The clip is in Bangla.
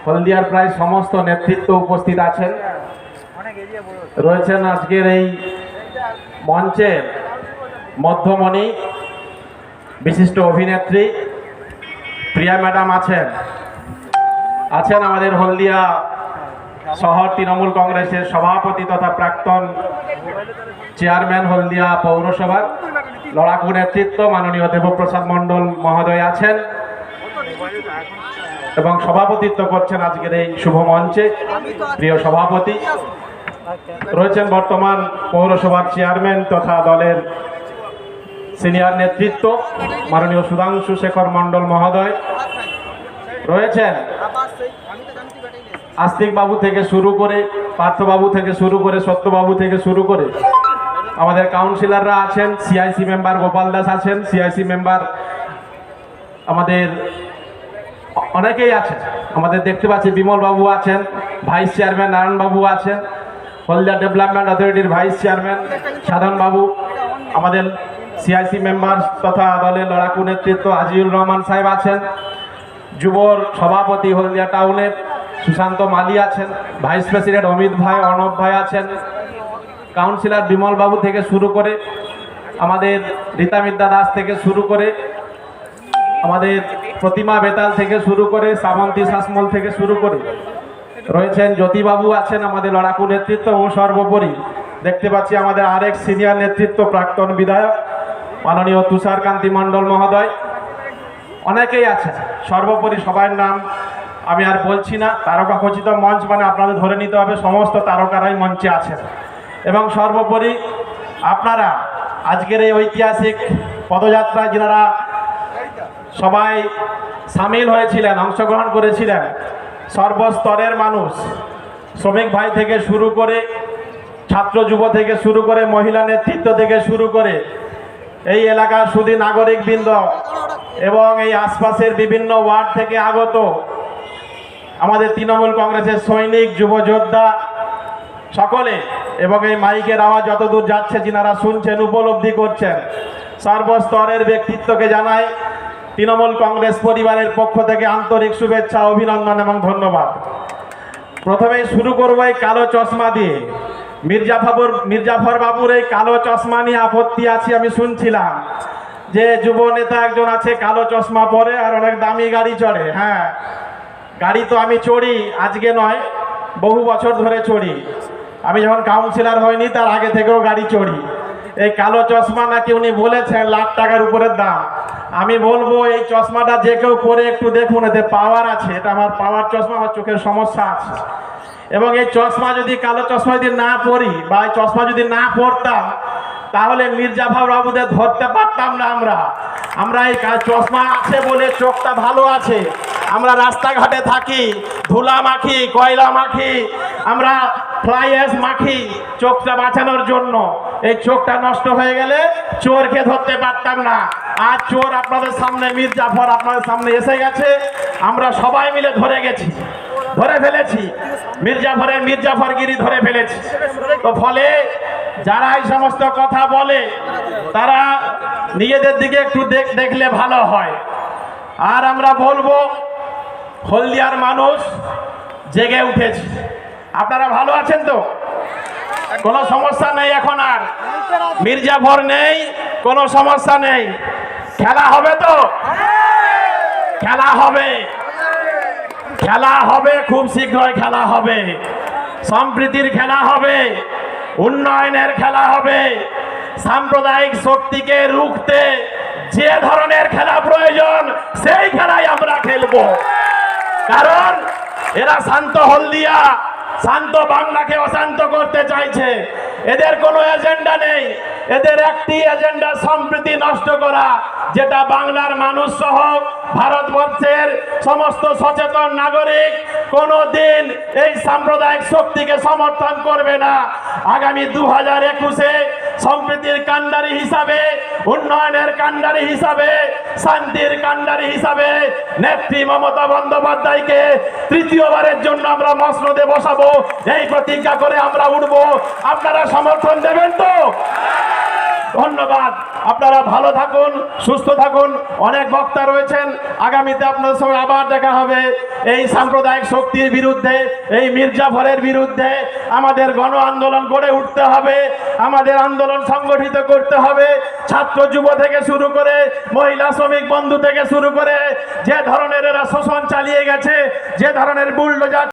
হলদিয়ার প্রায় সমস্ত নেতৃত্ব উপস্থিত আছেন, রয়েছেন আজকের এই মঞ্চের মধ্যমণি বিশিষ্ট অভিনেত্রী প্রিয়া ম্যাডাম আছেন আমাদের হলদিয়া শহর তৃণমূল কংগ্রেসের সভাপতি তথা প্রাক্তন চেয়ারম্যান হলদিয়া পৌরসভার লড়াকু নেতৃত্ব মাননীয় দেবপ্রসাদ মণ্ডল মহোদয় আছেন এবং সভাপতিত্ব করছেন আজকের এই শুভ মঞ্চে প্রিয় সভাপতি রয়েছেন বর্তমান পৌরসভার চেয়ারম্যান তথা দলের সিনিয়র নেতৃত্ব মাননীয় সুধাংশু শেখর মণ্ডল মহোদয় রয়েছেন আস্তিক বাবু থেকে শুরু করে পার্থবাবু থেকে শুরু করে সত্যবাবু থেকে শুরু করে আমাদের কাউন্সিলররা আছেন, সিআইসি মেম্বার গোপাল দাস আছেন, সিআইসি মেম্বার আমাদের অনেকেই আছেন, আমাদের দেখতে পাচ্ছি বিমল বাবু আছেন, ভাইস চেয়ারম্যান নারায়ণ বাবু আছেন, হলদিয়া ডেভেলপমেন্ট অথরিটির ভাইস চেয়ারম্যান সাধন বাবু, আমাদের সিআইসি মেম্বার তথা দলের লড়াকু নেতৃত্ব আজিউর রহমান সাহেব আছেন, যুবর সভাপতি হলদিয়া টাউনের সুশান্ত মালি আছেন, ভাইস প্রেসিডেন্ট অমিত ভাই অর্ণব ভাই আছেন, কাউন্সিলর বিমল বাবু থেকে শুরু করে আমাদের রীতামিদ্যা দাস থেকে শুরু করে আমাদের প্রতিমা বেতাল থেকে শুরু করে শ্রাবন্তী শাসমল থেকে শুরু করে রয়েছেন জ্যোতিবাবু আছেন আমাদের লড়াকু নেতৃত্ব এবং সর্বোপরি দেখতে পাচ্ছি আমাদের আরেক সিনিয়র নেতৃত্ব প্রাক্তন বিধায়ক মাননীয় তুষারকান্তি মণ্ডল মহোদয়, অনেকেই আছেন। সর্বোপরি সবার নাম আমি আর বলছি না, তারকা খচিত মঞ্চ মানে আপনাদের ধরে নিতে হবে সমস্ত তারকারাই মঞ্চে আছেন এবং সর্বোপরি আপনারা আজকের এই ঐতিহাসিক পদযাত্রায় যারা সবাই সামিল হয়েছিলেন, অংশগ্রহণ করেছিলেন, সর্বস্তরের মানুষ, শ্রমিক ভাই থেকে শুরু করে ছাত্র যুব থেকে শুরু করে মহিলা নেতৃত্ব থেকে শুরু করে এই এলাকার সুধী নাগরিকবৃন্দ এবং এই আশপাশের বিভিন্ন ওয়ার্ড থেকে আগত আমাদের তৃণমূল কংগ্রেসের সৈনিক যুব যোদ্ধা সকলে এবং এই মাইকের আওয়াজ যতদূর যাচ্ছে যিনারা শুনছেন উপলব্ধি করছেন সর্বস্তরের ব্যক্তিত্বকে জানাই তৃণমূল কংগ্রেস পরিবারের পক্ষ থেকে আন্তরিক শুভেচ্ছা, অভিনন্দন এবং ধন্যবাদ। প্রথমেই শুরু করবো এই কালো চশমা দিয়ে। মির্জাফর বাবুর এই কালো চশমা নিয়ে আপত্তি আছে, আমি শুনছিলাম যে যুব নেতা একজন আছে কালো চশমা পরে আর অনেক দামি গাড়ি চড়ে। হ্যাঁ, গাড়ি তো আমি চড়ি, আজকে নয় বহু বছর ধরে চড়ি। আমি যখন কাউন্সিলর হয়নি তার আগে থেকেও গাড়ি চড়ি। এই কালো চশমা নাকি উনি বলেছেন লাখ টাকার উপরের দাম। আমি বলবো এই চশমাটা যে কেউ পরে একটু দেখুন, এতে পাওয়ার আছে। এটা আমার পাওয়ার চশমা, আমার চোখের সমস্যা আছে এবং এই চশমা যদি কালো চশমা যদি না পরি বা এই চশমা যদি না পরতাম তাহলে মির্জাফর বাবুদের ধরতে পারতাম না। আমরা এই চশমা আছে বলে চোখটা ভালো আছে। আমরা রাস্তাঘাটে থাকি, ধুলা মাখি, কয়লা মাখি, আমরা ফ্লাই অ্যাশ মাখি চোখটা বাঁচানোর জন্য। এই চোখটা নষ্ট হয়ে গেলে চোরকে ধরতে পারতাম না। আজ চোর আপনাদের সামনে, মির্জাফর আপনাদের সামনে এসে গেছে, আমরা সবাই মিলে ধরে ফেলেছি মির্জাফরগিরি ধরে ফেলেছি। তো ফলে যারা এই সমস্ত কথা বলে তারা নিজেদের দিকে একটু দেখলে ভালো হয়। আর আমরা বলবো হলদিয়ার মানুষ জেগে উঠেছে। আপনারা ভালো আছেন তো? কোনো সমস্যা নেই এখন আর? মির্জাফর নেই, কোনো সমস্যা নেই। খেলা হবে তো? খেলা হবে খুব শীঘ্রই খেলা হবে। সম্প্রীতির খেলা হবে, উন্নয়নের খেলা হবে। সাম্প্রদায়িক শক্তিকে রুখতে যে ধরনের খেলা প্রয়োজন সেই খেলাই আমরা খেলবো। কারণ এরা শান্ত হলদিয়া, শান্ত বাংলাকে অশান্ত করতে চাইছে। এদের কোনো এজেন্ডা নেই, এদের একটি এজেন্ডা সম্প্রীতি নষ্ট করা, যেটা বাংলার মানুষ সহ ভারতবর্ষের সমস্ত সচেতন নাগরিক কোনোদিন এই সাম্প্রদায়িক শক্তিকে সমর্থন করবে না। আগামী 2021-এ সম্প্রীতির কাণ্ডারি হিসাবে, উন্নয়নের কাণ্ডারি হিসাবে, শান্তির কাণ্ডারি হিসাবে নেত্রী মমতা বন্দ্যোপাধ্যায়কে তৃতীয়বারের জন্য আমরা মসনদে বসাবো, এই প্রতিজ্ঞা করে আমরা উঠবো। আপনারা সমর্থন দেবেন তো? ধন্যবাদ। আপনারা ভালো থাকুন, সুস্থ থাকুন। অনেক বক্তা রয়েছেন, আগামীতে আপনাদের সঙ্গে আবার দেখা হবে। এই সাম্প্রদায়িক শক্তির বিরুদ্ধে, এই মির্জাফরের বিরুদ্ধে আমাদের গণ আন্দোলন গড়ে উঠতে হবে, আমাদের আন্দোলন সংগঠিত করতে হবে। ছাত্র যুব থেকে শুরু করে মহিলা শ্রমিক বন্ধু থেকে শুরু করে যে ধরনের এরা শোষণ চালিয়ে গেছে, যে ধরনের বুলডোজার